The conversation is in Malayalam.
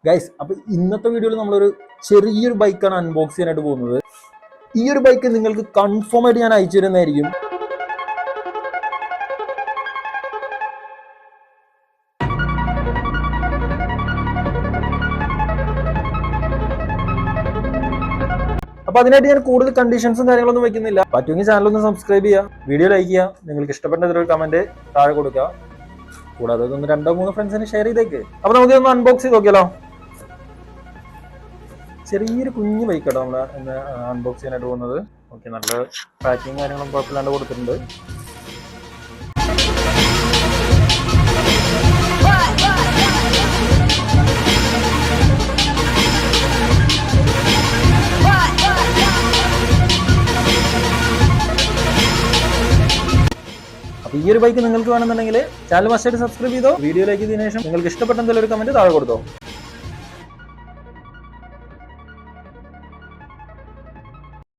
ഗൈസ്, അപ്പൊ ഇന്നത്തെ വീഡിയോയിൽ നമ്മളൊരു ചെറിയൊരു ബൈക്കാണ് അൺബോക്സ് ചെയ്യാനായിട്ട് പോകുന്നത്. ഈ ഒരു ബൈക്ക് നിങ്ങൾക്ക് കൺഫേം ആയിട്ട് ഞാൻ അയച്ചു തരുന്നതായിരിക്കും. അപ്പൊ അതിനായിട്ട് ഞാൻ കൂടുതൽ കണ്ടീഷൻസും കാര്യങ്ങളൊന്നും വെക്കുന്നില്ല. പറ്റുമെങ്കിൽ ചാനലൊന്ന് സബ്സ്ക്രൈബ് ചെയ്യുക, വീഡിയോ ലൈക്ക് ചെയ്യുക, നിങ്ങൾക്ക് ഇഷ്ടപ്പെട്ട ഒരു കമന്റ് താഴെ കൊടുക്കുക. കൂടാതെ ഇതൊന്ന് 2-3 ഫ്രണ്ട്സിന് ഷെയർ ചെയ്തേക്ക്. അപ്പൊ നമുക്ക് ഒന്ന് അൺബോക്സ് ചെയ്ത് നോക്കിയാലോ. ചെറിയൊരു കുഞ്ഞു ബൈക്കാട്ടോ നമ്മൾ ഇന്ന് അൺബോക്സ് ചെയ്യാനായിട്ട് പോകുന്നത്. ഓക്കെ, നല്ല പാക്കിങ് കാര്യങ്ങളും കുഴപ്പമില്ലാണ്ട് കൊടുത്തിട്ടുണ്ട്. അപ്പൊ ഈ ഒരു ബൈക്ക് നിങ്ങൾക്ക് വേണമെന്നുണ്ടെങ്കിൽ ചാനൽ മസ്റ്റായിട്ട് സബ്സ്ക്രൈബ് ചെയ്തോ, വീഡിയോ ലൈക്ക് ചെയ്തതിനു ശേഷം നിങ്ങൾക്ക് ഇഷ്ടപ്പെട്ട എന്തെങ്കിലും ഒരു കമന്റ് താഴെ കൊടുത്തോ.